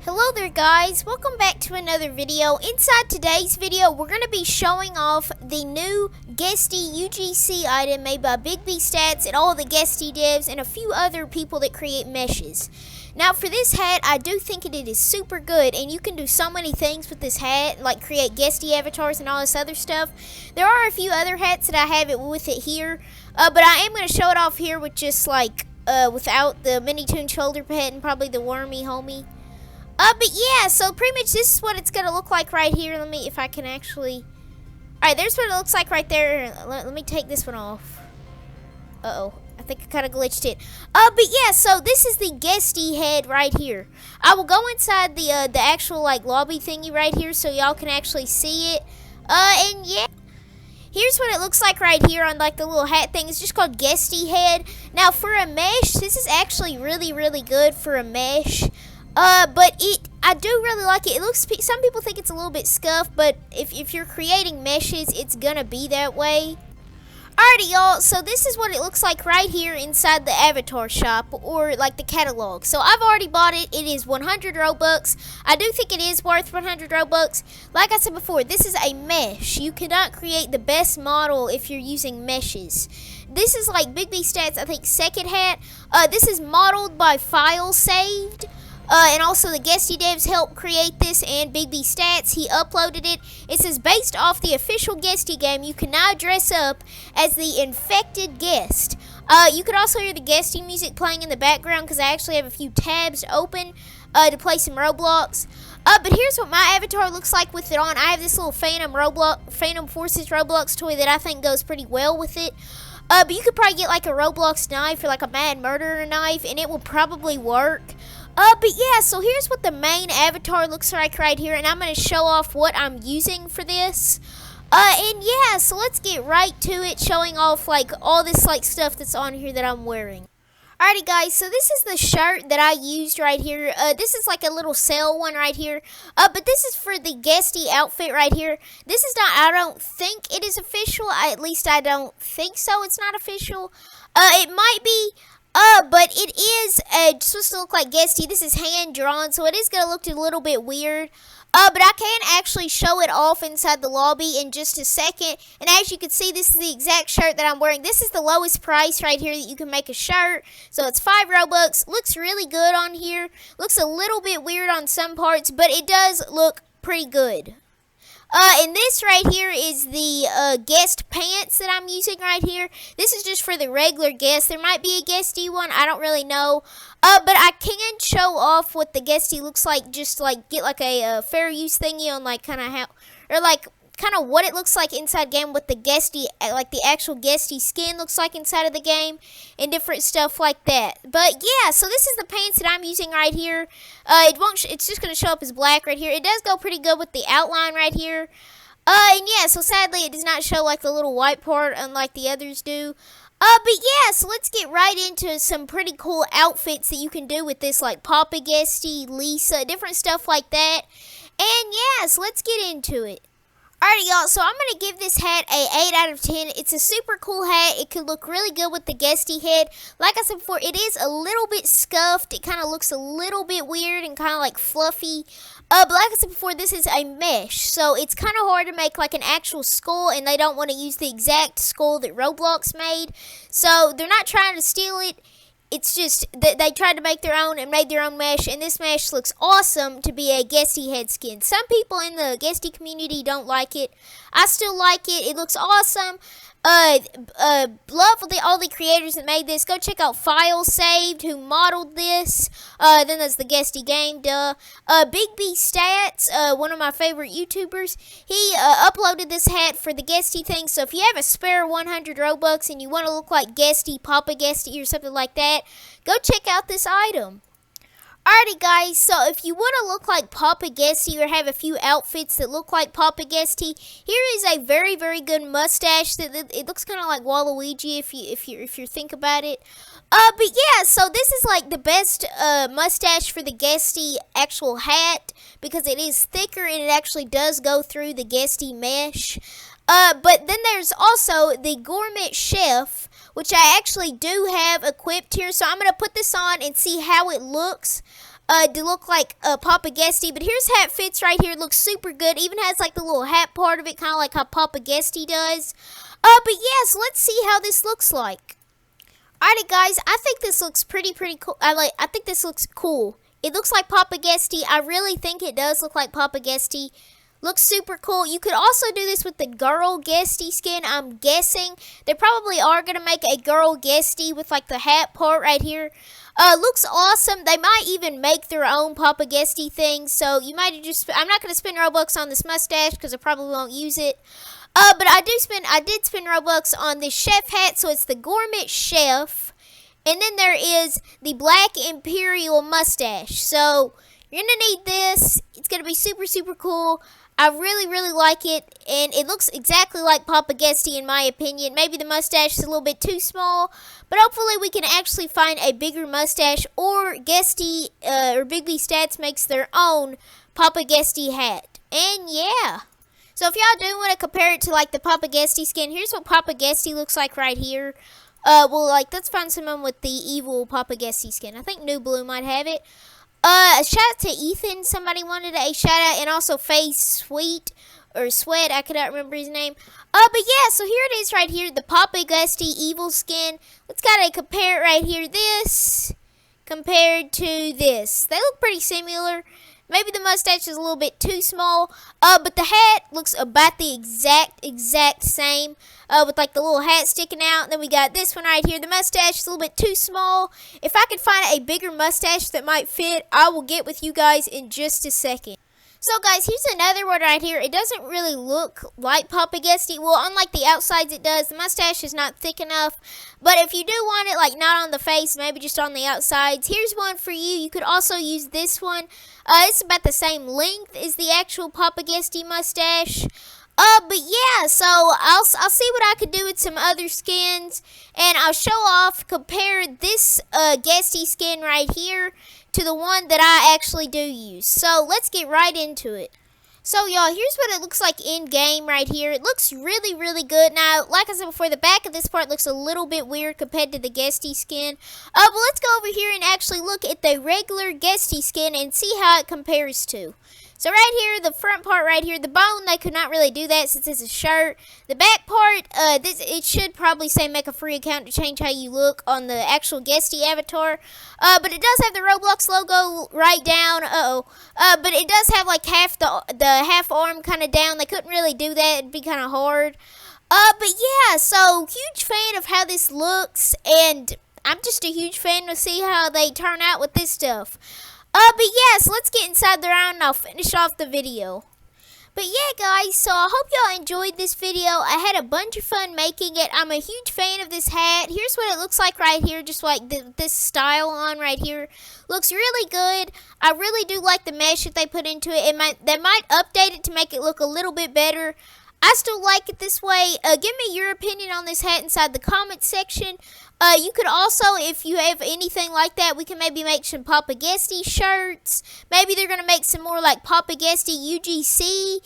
Hello there guys, welcome back to another video. Inside today's video, we're going to be showing off the new Guesty UGC item made by Big B Stats and all the Guesty devs and a few other people that create meshes. Now for this hat, I do think it is super good and you can do so many things with this hat, like create Guesty avatars and all this other stuff. There are a few other hats that I have it with it here, but I am going to show it off here with just like, without the mini tune shoulder pad and probably the wormy homie. But yeah, so pretty much this is what it's going to look like right here. Let me, if I can actually... Alright, there's what it looks like right there. Let me take this one off. Uh-oh. I think I kind of glitched it. But yeah, so this is the Guesty Head right here. I will go inside the actual, like, lobby thingy right here so y'all can actually see it. And yeah. Here's what it looks like right here on, like, the little hat thing. It's just called Guesty Head. Now, for a mesh, this is actually really, really good for a mesh. But I do really like it. It looks, some people think it's a little bit scuffed, but if you're creating meshes, it's gonna be that way. Alrighty, y'all, so this is what it looks like right here inside the avatar shop, or like the catalog. So I've already bought it. It is 100 Robux. I do think it is worth 100 Robux. Like I said before, this is a mesh. You cannot create the best model if you're using meshes. This is like Big B Stats, I think, second hat. This is modeled by File Saved. And also the Guesty devs helped create this, and Big B Stats, he uploaded it. It says, based off the official Guesty game, you can now dress up as the infected guest. You could also hear the Guesty music playing in the background because I actually have a few tabs open to play some Roblox. But here's what my avatar looks like with it on. I have this little Phantom Forces Roblox toy that I think goes pretty well with it. But you could probably get like a Roblox knife or like a Mad Murderer knife, and it will probably work. But yeah, so here's what the main avatar looks like right here, and I'm going to show off what I'm using for this. And yeah, so let's get right to it, showing off like all this like stuff that's on here that I'm wearing. Alrighty guys, so this is the shirt that I used right here. This is like a little sale one right here. But this is for the Guesty outfit right here. This is not, I don't think it is official. At least I don't think so. It's not official. It might be. But it is supposed to look like Guesty. This is hand-drawn, so it is going to look a little bit weird. But I can actually show it off inside the lobby in just a second. And as you can see, this is the exact shirt that I'm wearing. This is the lowest price right here that you can make a shirt. So it's 5 Robux. Looks really good on here. Looks a little bit weird on some parts, but it does look pretty good. And this right here is the Guesty Pants that I'm using right here. This is just for the regular guest. There might be a Guesty one. I don't really know. But I can show off what the Guesty looks like. Just like get like a fair use thingy on like kind of how, or like kind of what it looks like inside game, what the Guesty, like the actual Guesty skin looks like inside of the game, and different stuff like that. But yeah, so this is the pants that I'm using right here. It's just gonna show up as black right here. It does go pretty good with the outline right here. And yeah, so sadly it does not show like the little white part unlike the others do. But yeah, so let's get right into some pretty cool outfits that you can do with this, like Papa Guesty, Lisa, different stuff like that. And yeah, so let's get into it. Alrighty, y'all, so I'm going to give this hat a 8 out of 10. It's a super cool hat. It could look really good with the Guesty head. Like I said before, it is a little bit scuffed. It kind of looks a little bit weird and kind of like fluffy. But like I said before, this is a mesh. So it's kind of hard to make like an actual skull, and they don't want to use the exact skull that Roblox made. So they're not trying to steal it. It's just that they tried to make their own and made their own mesh, and this mesh looks awesome to be a Guesty head skin. Some people in the Guesty community don't like it. I still like it. It looks awesome. Love all the creators that made this. Go check out File Saved, who modeled this. Then there's the Guesty game, duh. Big B Stats, one of my favorite YouTubers, he uploaded this hat for the Guesty thing. So if you have a spare 100 Robux and you want to look like Guesty, Papa Guesty, or something like that, go check out this item. Alrighty guys, so if you want to look like Papa Guesty or have a few outfits that look like Papa Guesty, here is a very, very good mustache. It looks kind of like Waluigi if you think about it. But yeah, so this is like the best mustache for the Guesty actual hat because it is thicker and it actually does go through the Guesty mesh. But then there's also the Gourmet Chef, which I actually do have equipped here. So I'm going to put this on and see how it looks. to look like Papa Guesty. But here's how it fits right here. It looks super good. Even has like the little hat part of it, kind of like how Papa Guesty does. But yeah, so let's see how this looks like. Alrighty, guys, I think this looks pretty cool. I think this looks cool. It looks like Papa Guesty. I really think it does look like Papa Guesty. Looks super cool. You could also do this with the girl Guesty skin. I'm guessing they probably are going to make a girl Guesty with like the hat part right here. Looks awesome. They might even make their own Papa Guesty thing. So you might just, I'm not going to spend Robux on this mustache because I probably won't use it. But I did spend Robux on this chef hat. So it's the Gourmet Chef. And then there is the Black Imperial mustache. So you're going to need this. It's going to be super cool. I really like it, and it looks exactly like Papa Guesty in my opinion. Maybe the mustache is a little bit too small, but hopefully we can actually find a bigger mustache, or Guesty or Big B Stats makes their own Papa Guesty hat. And yeah. So if y'all do want to compare it to like the Papa Guesty skin, here's what Papa Guesty looks like right here. Well, like, let's find someone with the evil Papa Guesty skin. I think New Blue might have it. A shout out to Ethan. Somebody wanted a shout out, and also Face Sweet or Sweat. I cannot remember his name. But yeah, so here it is right here, the Papa Guesty evil skin. Let's gotta compare it right here. This compared to this. They look pretty similar. Maybe the mustache is a little bit too small. But the hat looks about the exact same. With like the little hat sticking out. And then we got this one right here. The mustache is a little bit too small. If I could find a bigger mustache that might fit, I will get with you guys in just a second. So guys, here's another one right here. It doesn't really look like Papa Guesty. Well, unlike the outsides it does. The mustache is not thick enough. But if you do want it, like not on the face, maybe just on the outsides, here's one for you. You could also use this one. It's about the same length as the actual Papa Guesty mustache. But yeah, so I'll see what I could do with some other skins, and I'll compare this Guesty skin right here to the one that I actually do use. So let's get right into it. So y'all, here's what it looks like in game right here. It looks really good. Now, like I said before, the back of this part looks a little bit weird compared to the Guesty skin. But let's go over here and actually look at the regular Guesty skin and see how it compares to. So right here, the front part right here, the bone, they could not really do that since it's a shirt. The back part, it should probably say make a free account to change how you look on the actual Guesty avatar. But it does have the Roblox logo right down. But it does have like half the half arm kind of down. They couldn't really do that. It'd be kind of hard. But yeah, so huge fan of how this looks, and I'm just a huge fan to see how they turn out with this stuff. But yes, let's get inside the round and I'll finish off the video. But yeah, guys, so I hope y'all enjoyed this video. I had a bunch of fun making it. I'm a huge fan of this hat. Here's what it looks like right here, just like this style on right here. Looks really good. I really do like the mesh that they put into it. They might update it to make it look a little bit better. I still like it this way. Give me your opinion on this hat inside the comments section. You could also, if you have anything like that, we can maybe make some Papa Guesty shirts. Maybe they're going to make some more like Papa Guesty UGC.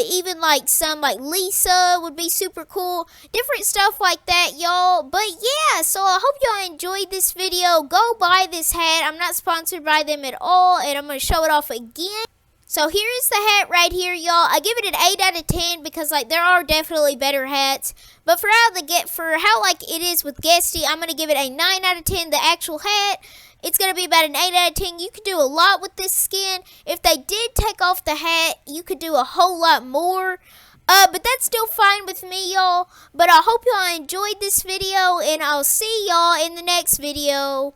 Even like some like Lisa would be super cool. Different stuff like that, y'all. But yeah, so I hope y'all enjoyed this video. Go buy this hat. I'm not sponsored by them at all, and I'm going to show it off again. So here is the hat right here, y'all. I give it an 8 out of 10 because like there are definitely better hats. But for how like it is with Guesty, I'm gonna give it a 9 out of 10. The actual hat, it's gonna be about an 8 out of 10. You could do a lot with this skin. If they did take off the hat, you could do a whole lot more. But that's still fine with me, y'all. But I hope y'all enjoyed this video, and I'll see y'all in the next video.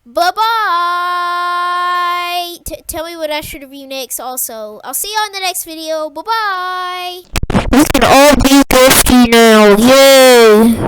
Bye-bye. Tell me what I should review next also. I'll see y'all in the next video. Bye-bye. We can all be Guesty now. Yay.